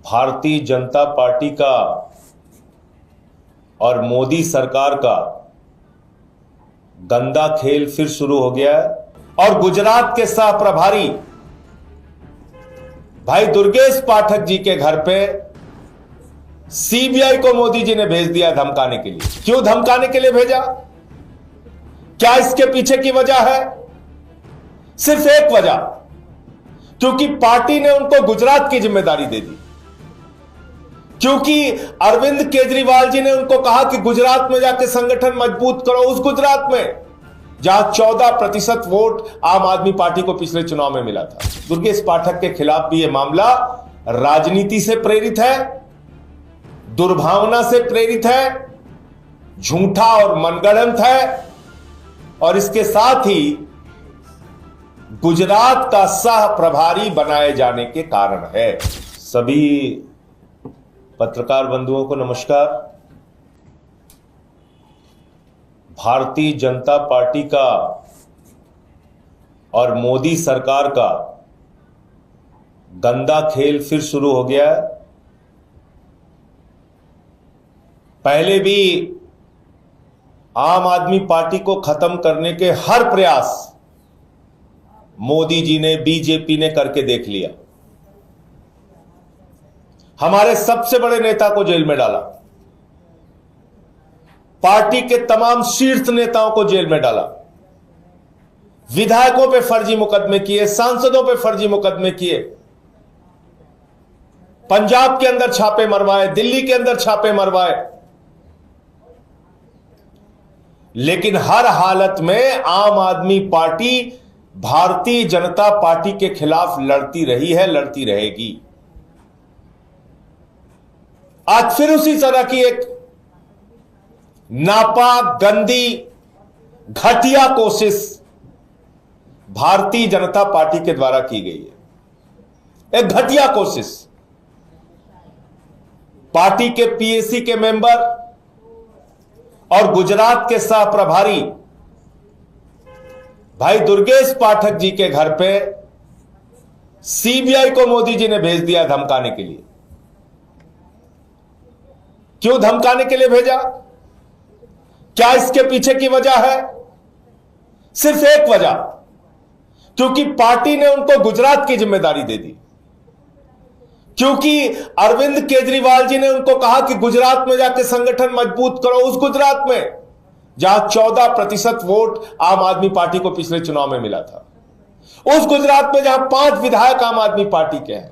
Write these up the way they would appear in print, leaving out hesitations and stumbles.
Bharatiya Janata party का और मोदी सरकार का गंदा खेल फिर शुरू हो गया है और गुजरात के सह प्रभारी भाई दुर्गेश पाठक जी के घर पे सीबीआई को मोदी जी ने भेज दिया धमकाने के लिए। क्यों धमकाने के लिए भेजा? क्या इसके पीछे की वजह है? सिर्फ एक वजह, क्योंकि पार्टी ने उनको गुजरात की जिम्मेदारी दे दी। क्योंकि अरविंद केजरीवाल जी ने उनको कहा कि गुजरात में जाके संगठन मजबूत करो, उस गुजरात में जहां 14% वोट आम आदमी पार्टी को पिछले चुनाव में मिला था। दुर्गेश पाठक के खिलाफ भी यह मामला राजनीति से प्रेरित है, दुर्भावना से प्रेरित है, झूठा और मनगढ़ंत है और इसके साथ ही गुजरात का सह प्रभारी बनाए जाने के कारण है। सभी पत्रकार बंधुओं को नमस्कार। भारतीय जनता पार्टी का और मोदी सरकार का गंदा खेल फिर शुरू हो गया है। पहले भी आम आदमी पार्टी को खत्म करने के हर प्रयास मोदी जी ने, बीजेपी ने करके देख लिया। हमारे सबसे बड़े नेता को जेल में डाला, पार्टी के तमाम शीर्ष नेताओं को जेल में डाला, विधायकों पे फर्जी मुकदमे किए, सांसदों पे फर्जी मुकदमे किए, पंजाब के अंदर छापे मरवाए, दिल्ली के अंदर छापे मरवाए। लेकिन हर हालत में आम आदमी पार्टी भारतीय जनता पार्टी के खिलाफ लड़ती रही है, लड़ती रहेगी। आज फिर उसी तरह की एक नापाक, गंदी, घटिया कोशिश भारतीय जनता पार्टी के द्वारा की गई है। एक घटिया कोशिश। पार्टी के पीएसी के मेंबर और गुजरात के सह प्रभारी भाई दुर्गेश पाठक जी के घर पे सीबीआई को मोदी जी ने भेज दिया धमकाने के लिए। क्यों धमकाने के लिए भेजा? क्या इसके पीछे की वजह है? सिर्फ एक वजह, क्योंकि पार्टी ने उनको गुजरात की जिम्मेदारी दे दी। क्योंकि अरविंद केजरीवाल जी ने उनको कहा कि गुजरात में जाके संगठन मजबूत करो, उस गुजरात में जहां 14% वोट आम आदमी पार्टी को पिछले चुनाव में मिला था, उस गुजरात में जहां 5 विधायक आम आदमी पार्टी के हैं।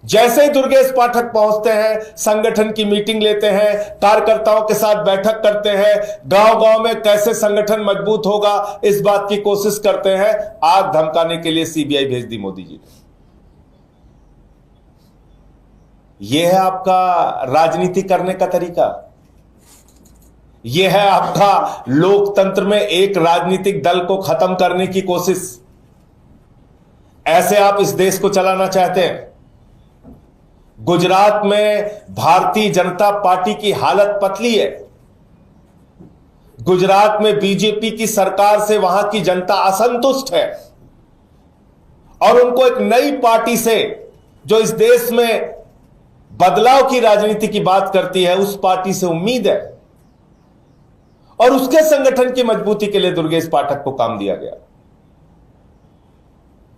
जैसे ही दुर्गेश पाठक पहुंचते हैं, संगठन की मीटिंग लेते हैं, कार्यकर्ताओं के साथ बैठक करते हैं, गांव-गांव में कैसे संगठन मजबूत होगा इस बात की कोशिश करते हैं। आग धमकाने के लिए सीबीआई भेज दी मोदी जी ने। यह है आपका राजनीति करने का तरीका। यह है आपका लोकतंत्र में एक राजनीतिक दल को खत्म करने की कोशिश। ऐसे आप इस देश को चलाना चाहते हैं? गुजरात में भारतीय जनता पार्टी की हालत पतली है। गुजरात में बीजेपी की सरकार से वहां की जनता असंतुष्ट है और उनको एक नई पार्टी से, जो इस देश में बदलाव की राजनीति की बात करती है, उस पार्टी से उम्मीद है और उसके संगठन की मजबूती के लिए दुर्गेश पाठक को काम दिया गया।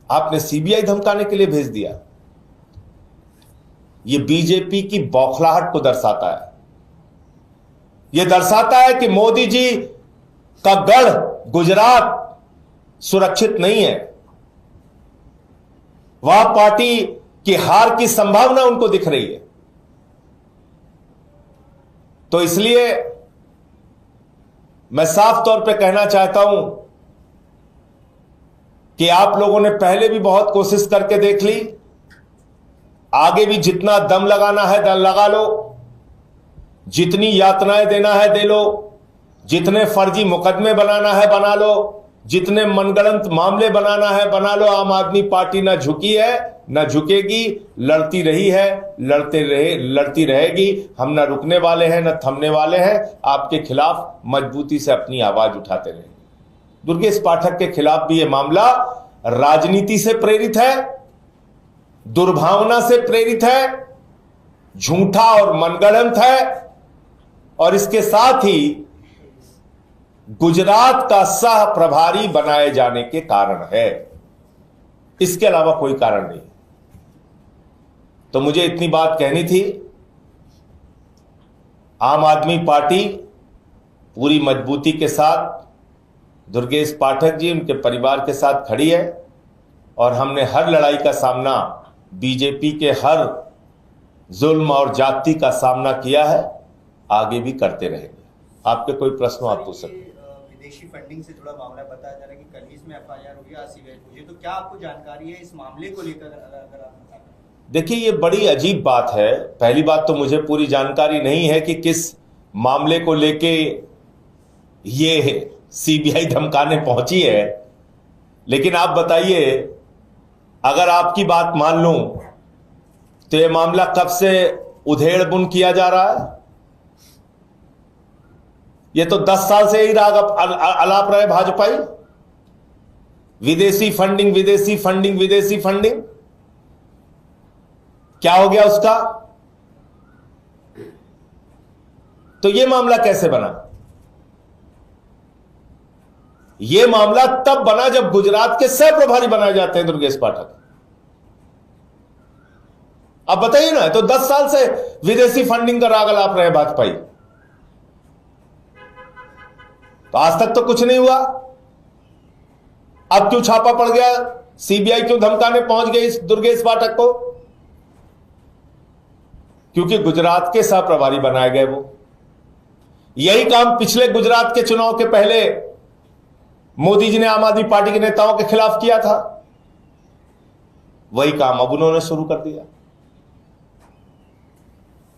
आपने सीबीआई धमकाने के लिए भेज दिया। यह बीजेपी की बौखलाहट को दर्शाता है। यह दर्शाता है कि मोदी जी का गढ़ गुजरात सुरक्षित नहीं है। वह पार्टी की हार की संभावना उनको दिख रही है। तो इसलिए मैं साफ तौर पे कहना चाहता हूं कि आप लोगों ने पहले भी बहुत कोशिश करके देख ली, आगे भी जितना दम लगाना है दम लगा लो, जितनी यातनाएं देना है दे लो, जितने फर्जी मुकदमे बनाना है बना लो, जितने मनगढ़ंत मामले बनाना है बना लो। आम आदमी पार्टी ना झुकी है, ना झुकेगी, लड़ती रही है, लड़ती रहेगी। हम ना रुकने वाले हैं, ना थमने वाले हैं। आपके खिलाफ मजबूती से अपनी आवाज उठाते रहेंगे। दुर्गेश पाठक के खिलाफ भी यह मामला राजनीति से प्रेरित है, दुर्भावना से प्रेरित है, झूठा और मनगढ़ंत है और इसके साथ ही गुजरात का सह प्रभारी बनाए जाने के कारण है, इसके अलावा कोई कारण नहीं। तो मुझे इतनी बात कहनी थी। आम आदमी पार्टी पूरी मजबूती के साथ दुर्गेश पाठक जी, उनके परिवार के साथ खड़ी है और हमने हर लड़ाई का सामना, बीजेपी के हर जुल्म और जाति का सामना किया है, आगे भी करते रहेंगे। आपके कोई प्रश्न आप पूछ सकते हैं। विदेशी फंडिंग से जुड़ा मामला बताया जा रहा है कि कल इसमें एफआईआर हुई है सीबीआई को, तो क्या आपको जानकारी है इस मामले को लेकर, अगर आप बता दें? देखिए, ये बड़ी अजीब बात है। पहली बात तो मुझे पूरी जानकारी नहीं है कि किस मामले को लेके ये सीबीआई धमकाने पहुंची है, लेकिन आप बताइए, अगर आपकी बात मान लूं तो ये मामला कब से उधेड़ बुन किया जा रहा है? ये तो 10 साल से ही राग अलाप रहे भाजपाई, विदेशी फंडिंग, विदेशी फंडिंग, विदेशी फंडिंग। क्या हो गया उसका? तो ये मामला कैसे बना? ये मामला तब बना जब गुजरात के सह प्रभारी बनाए जाते हैं दुर्गेश पाठक। अब बताइए ना, तो 10 साल से विदेशी फंडिंग का राग अलाप रहे भाजपाई, तो आज तक तो कुछ नहीं हुआ। अब क्यों छापा पड़ गया? सीबीआई क्यों धमकाने पहुंच गई इस दुर्गेश पाठक को? क्योंकि गुजरात के सह प्रभारी बनाए गए वो। यही काम पिछले गुजरात के चुनाव के पहले मोदी जी ने आम आदमी पार्टी के नेताओं के खिलाफ किया था, वही काम अब उन्होंने शुरू कर दिया।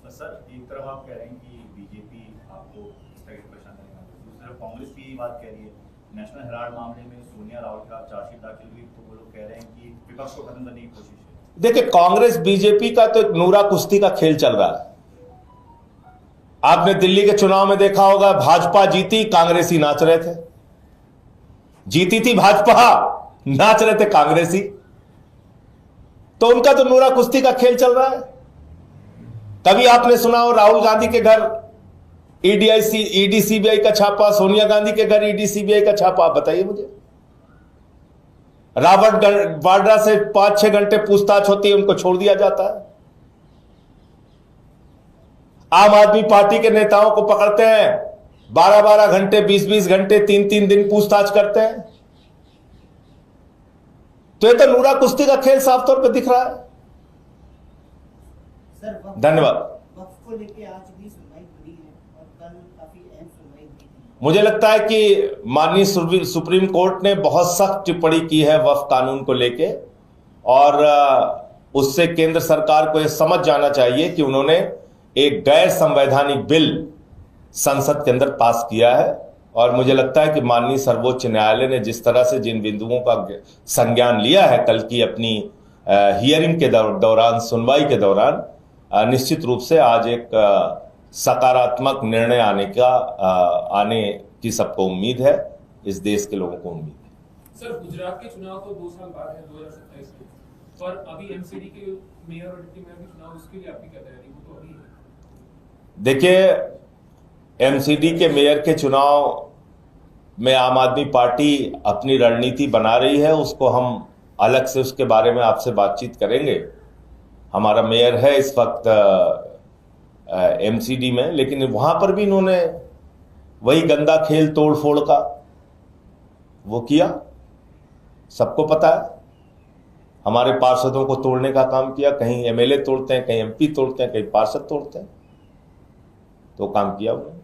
सर, एक तरफ आप कह रहे हैं कि बीजेपी आपको इस तरह की परेशान करेगा, दूसरी तरफ कांग्रेस भी बात कह रही है। नेशनल हेराल्ड मामले में सोनिया राहुल का चार्जशीट दाखिल हुई, तो वो लोग कह रहे हैं कि विपक्ष को खत्म करने की कोशिश है। देखिए, कांग्रेस बीजेपी का तो एक नूरा कुश्ती का खेल चल रहा है। आपने दिल्ली के चुनाव में देखा होगा, भाजपा जीती, कांग्रेसी नाच रहे थे। जीती थी भाजपा, नाच रहे थे कांग्रेसी। तो उनका तो नूरा कुश्ती का खेल चल रहा है। कभी आपने सुना हो राहुल गांधी के घर ईडी सीबीआई का छापा, सोनिया गांधी के घर ईडी सीबीआई का छापा? आप बताइए मुझे। रॉबर्ट वाड्रा से 5-6 घंटे पूछताछ होती है, उनको छोड़ दिया जाता है। आम आदमी पार्टी के नेताओं को पकड़ते हैं, 12-12 घंटे, 20-20 घंटे, 3-3 दिन पूछताछ करते हैं। तो ये तो नूरा कुश्ती का खेल साफ तौर पर दिख रहा है। सर, धन्यवाद। वक्फ को लेके आज भी सुनवाई हुई है और कल काफी अहम सुनवाई हुई थी। मुझे लगता है कि माननीय सुप्रीम कोर्ट ने बहुत सख्त टिप्पणी की है वक्फ कानून को लेके, और उससे केंद्र सरकार को यह समझ जाना चाहिए कि उन्होंने एक गैर संवैधानिक बिल संसद के अंदर पास किया है। और मुझे लगता है कि माननीय सर्वोच्च न्यायालय ने जिस तरह से जिन बिंदुओं का संज्ञान लिया है कल की अपनी हियरिंग के दौरान, सुनवाई के दौरान, निश्चित रूप से आज एक सकारात्मक निर्णय आने की सबको उम्मीद है, इस देश के लोगों को उम्मीद है। सर, गुजरात के चुनाव तो 2 साल बाद है, 2027 में, पर अभी एमसीडी के मेयर और डिप्टी मेयर के चुनाव, उसके लिए आपकी क्या तैयारी? वो तो अभी है। देखिए, एमसीडी के मेयर के चुनाव में आम आदमी पार्टी अपनी रणनीति बना रही है, उसको हम अलग से उसके बारे में आपसे बातचीत करेंगे। हमारा मेयर है इस वक्त एमसीडी में, लेकिन वहां पर भी इन्होंने वही गंदा खेल तोड़ फोड़ का वो किया, सबको पता है। हमारे पार्षदों को तोड़ने का काम किया, कहीं एमएलए तोड़ते हैं, कहीं एमपी तोड़ते हैं, कहीं पार्षद तोड़ते हैं, तो काम किया उन्होंने।